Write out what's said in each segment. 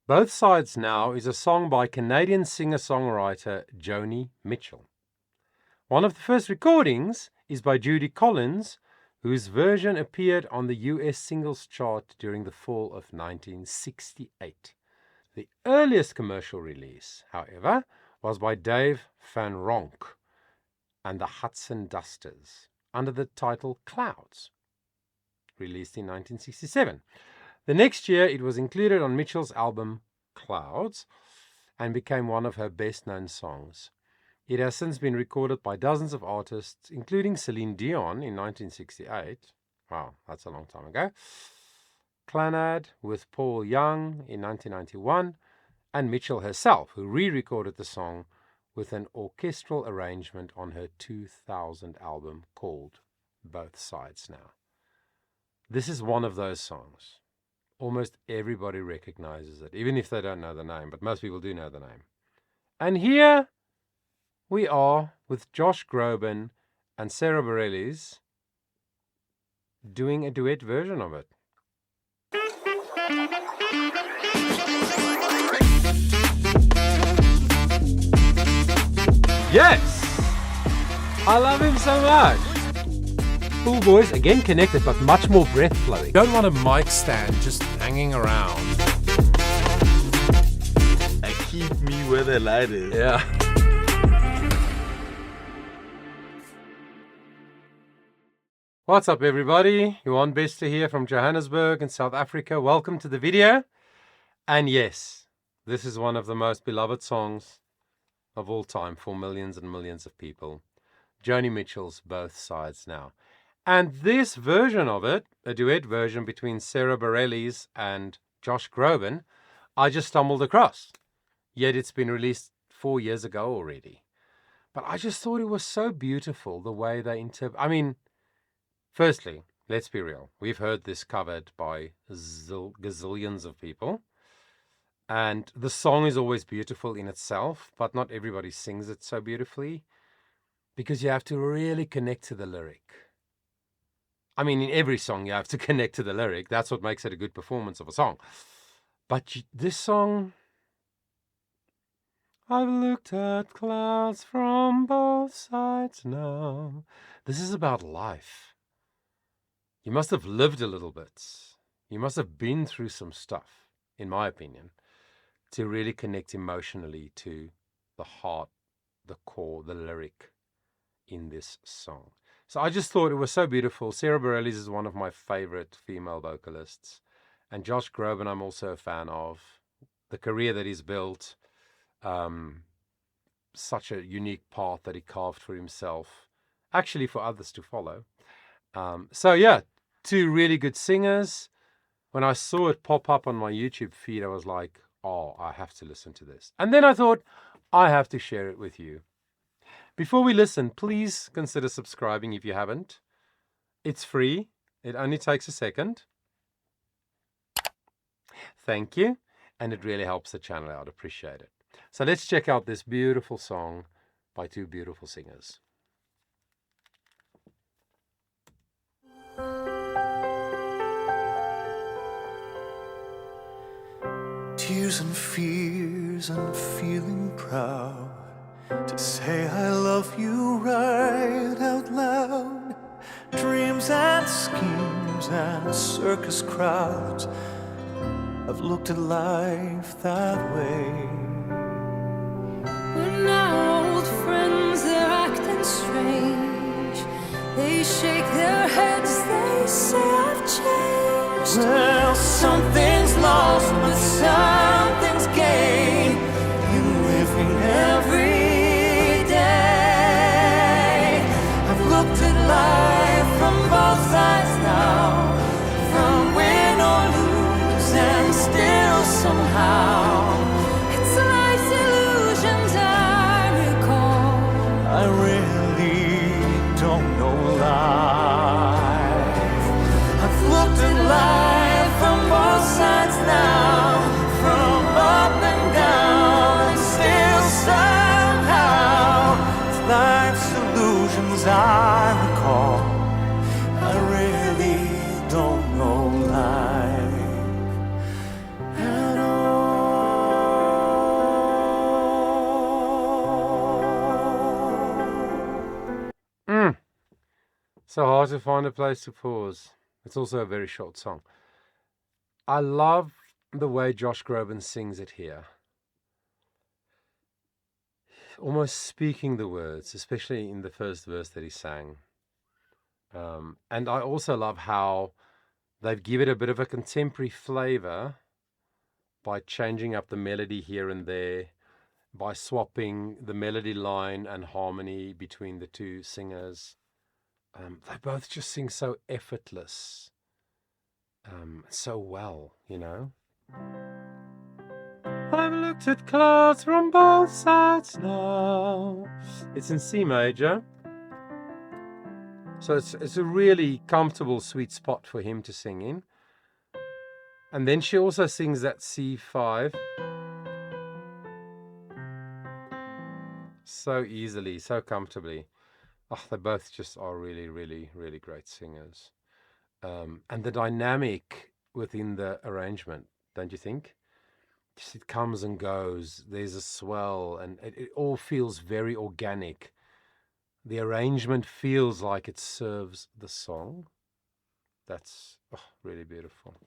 Both Sides Now is a song by Canadian singer-songwriter Joni Mitchell. One of the first recordings is by Judy Collins, whose version appeared on the US singles chart during the fall of 1968. The earliest commercial release, however, was by Dave Van Ronk and the Hudson Dusters under the title Clouds, released in 1967. The next year, it was included on Mitchell's album Clouds and became one of her best-known songs. It has since been recorded by dozens of artists, including Celine Dion in 1968. Wow, that's a long time ago. Clannad with Paul Young in 1991, and Mitchell herself, who re-recorded the song with an orchestral arrangement on her 2000 album called Both Sides Now. This is one of those songs. Almost everybody recognizes it, even if they don't know the name, but most people do know the name. And here we are with Josh Groban and SARA BAREILLES doing a duet version of it. Yes! I love him so much! Cool boys, again connected, but much more breath flowing. Don't want a mic stand just hanging around. I keep me where the light is. Yeah. What's up, everybody? Johan Bester here from Johannesburg in South Africa. Welcome to the video. And yes, this is one of the most beloved songs of all time for millions and millions of people. Joni Mitchell's Both Sides Now. And this version of it, a duet version between SARA BAREILLES and Josh Groban, I just stumbled across. Yet it's been released 4 years ago already. But I just thought it was so beautiful the way they I mean, firstly, let's be real. We've heard this covered by gazillions of people. And the song is always beautiful in itself, but not everybody sings it so beautifully because you have to really connect to the lyric. I mean, in every song you have to connect to the lyric. That's what makes it a good performance of a song. But this song, I've looked at clouds from both sides now. This is about life. You must have lived a little bit. You must have been through some stuff, in my opinion, to really connect emotionally to the heart, the core, the lyric in this song. So I just thought it was so beautiful. SARA BAREILLES is one of my favorite female vocalists. And Josh Groban I'm also a fan of. The career that he's built, such a unique path that he carved for himself, actually for others to follow. So yeah, two really good singers. When I saw it pop up on my YouTube feed, I was like, oh, I have to listen to this. And then I thought, I have to share it with you. Before we listen, please consider subscribing if you haven't. It's free. It only takes a second. Thank you. And it really helps the channel out. Appreciate it. So let's check out this beautiful song by two beautiful singers. Tears and fears and feeling proud to say I love you right out loud. Dreams and schemes and circus crowds, I've looked at life that way. We're now old friends, they're acting strange. They shake their heads, they say I've changed. Well, something's lost, but something's gained in living every day. I've looked at life from both sides now, from win or lose, and still somehow It's life's illusions I recall. I really don't know life. I've looked at life from both So hard to find a place to pause. It's also a very short song. I love the way Josh Groban sings it here. Almost speaking the words, especially in the first verse that he sang. And I also love how they've given it a bit of a contemporary flavor by changing up the melody here and there, by swapping the melody line and harmony between the two singers. They both just sing so effortless, so well, you know. I've looked at clouds from both sides now. It's in C major. So it's a really comfortable, sweet spot for him to sing in. And then she also sings that C5 so easily, so comfortably. Oh, they both just are really, really, really great singers. And the dynamic within the arrangement, don't you think? Just it comes and goes. There's a swell, and it all feels very organic. The arrangement feels like it serves the song. That's really beautiful.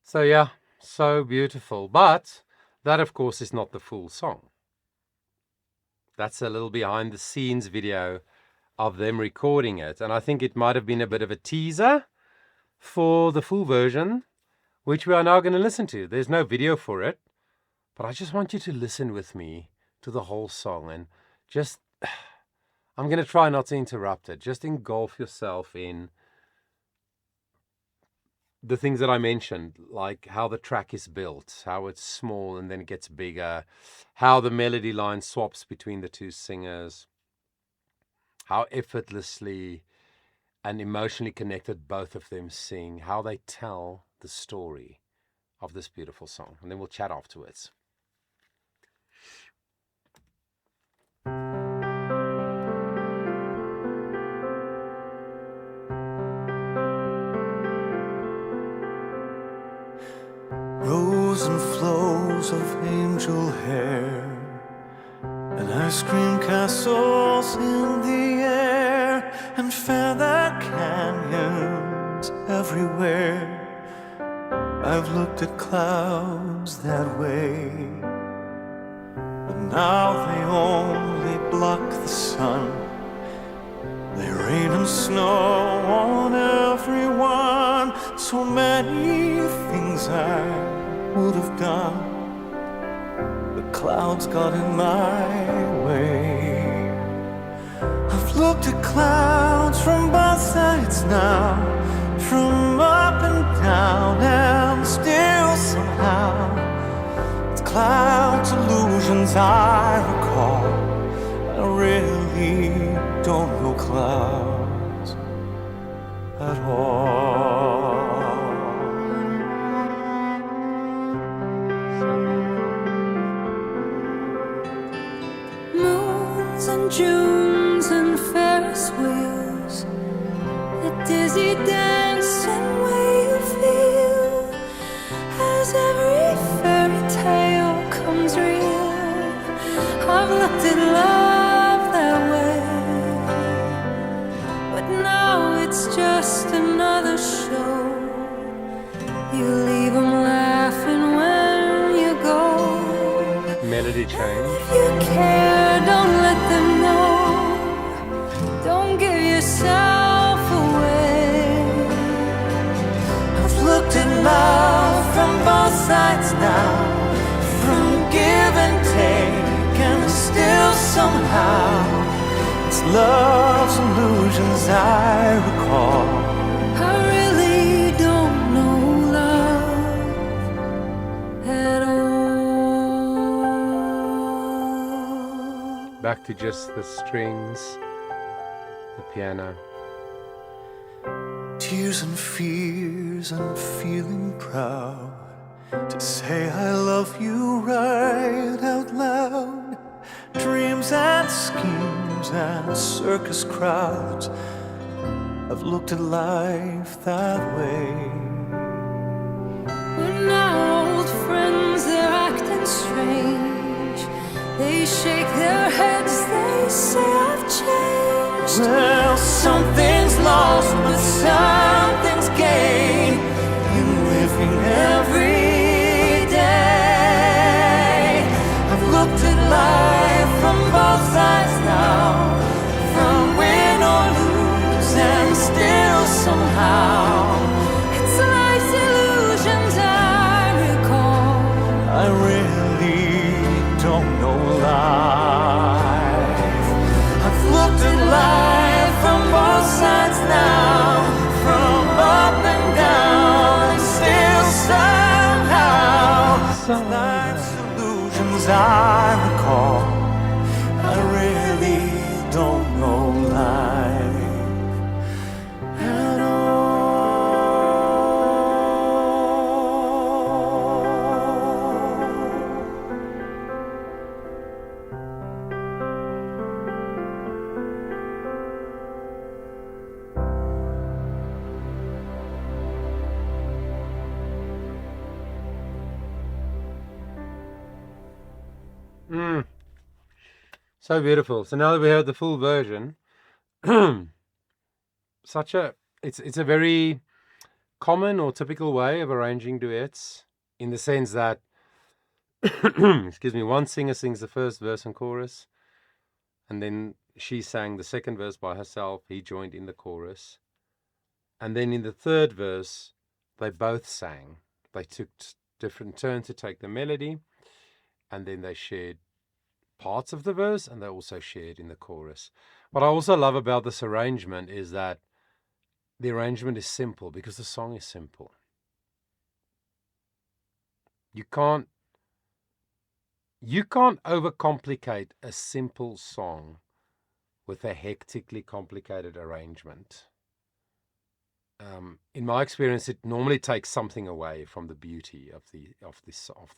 So yeah, so beautiful. But that, of course, is not the full song. That's a little behind the scenes video of them recording it. And I think it might have been a bit of a teaser for the full version, which we are now going to listen to. There's no video for it, but I just want you to listen with me to the whole song. And just, I'm going to try not to interrupt it. Just engulf yourself in the things that I mentioned, like how the track is built, how it's small and then it gets bigger, how the melody line swaps between the two singers, how effortlessly and emotionally connected both of them sing, how they tell the story of this beautiful song. And then we'll chat afterwards. Rows and flows of angel hair and ice cream castles in the air and feather canyons everywhere. I've looked at clouds that way, but now they only block the sun. They rain and snow on everyone. So many things I would have done, the clouds got in my way. I've looked at clouds from both sides now, from up and down, and still somehow it's clouds, illusions I recall. I really don't know clouds at all. Moons and Junes and Ferris wheels, a dizzy dancing way you feel as every fairy tale comes real. I've looked at love that way, but now it's just another show. You leave 'em laughing when you go. Melody change. If you care, don't let them know. Don't give yourself away. I've looked at love from both sides now, from give and take, and still somehow it's love's illusions I recall. I really don't know love at all. Back to just the strings, the piano. Tears and fears and feeling proud to say I love you right out loud. dreams and schemes and circus crowds. I've looked at life that way. We're now old friends, they're acting strange. They shake their heads, they say I've changed. Well, something's lost, but something's gained in living every day. I've looked at life from both sides now, from win or lose, and still somehow It's life's illusions I recall. I really don't know life. I've looked at life from both sides now, from up and down, and still somehow life's illusions I recall. I really don't know life at all. So beautiful. So now that we heard the full version, it's a very common or typical way of arranging duets, in the sense that excuse me, one singer sings the first verse and chorus, and then she sang the second verse by herself, he joined in the chorus, and then in the third verse they both sang. They took different turns to take the melody, and then they shared parts of the verse, and they also shared in the chorus. What I also love about this arrangement is that the arrangement is simple, because the song is simple. You can't overcomplicate a simple song with a hectically complicated arrangement. In my experience, it normally takes something away from the beauty of the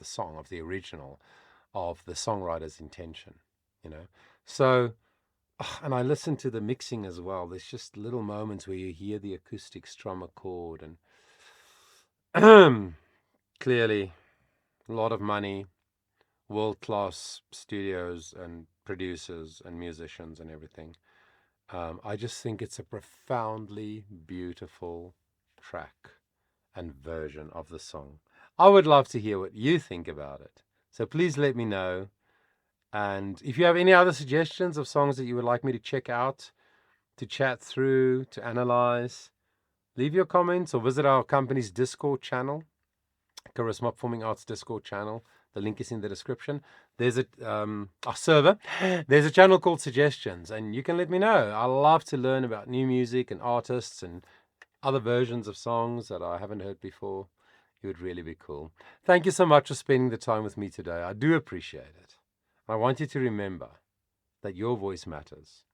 song, of the original, of the songwriter's intention, you know. So, and I listen to the mixing as well. There's just little moments where you hear the acoustic strum a chord, and clearly a lot of money, world-class studios and producers and musicians and everything. I just think it's a profoundly beautiful track and version of the song. I would love to hear what you think about it. So please let me know. And if you have any other suggestions of songs that you would like me to check out, to chat through, to analyze, leave your comments or visit our company's Discord channel, Charisma Performing Arts Discord channel. The link is in the description. There's our server. There's a channel called Suggestions, and you can let me know. I love to learn about new music and artists and other versions of songs that I haven't heard before. It would really be cool. Thank you so much for spending the time with me today. I do appreciate it. I want you to remember that your voice matters.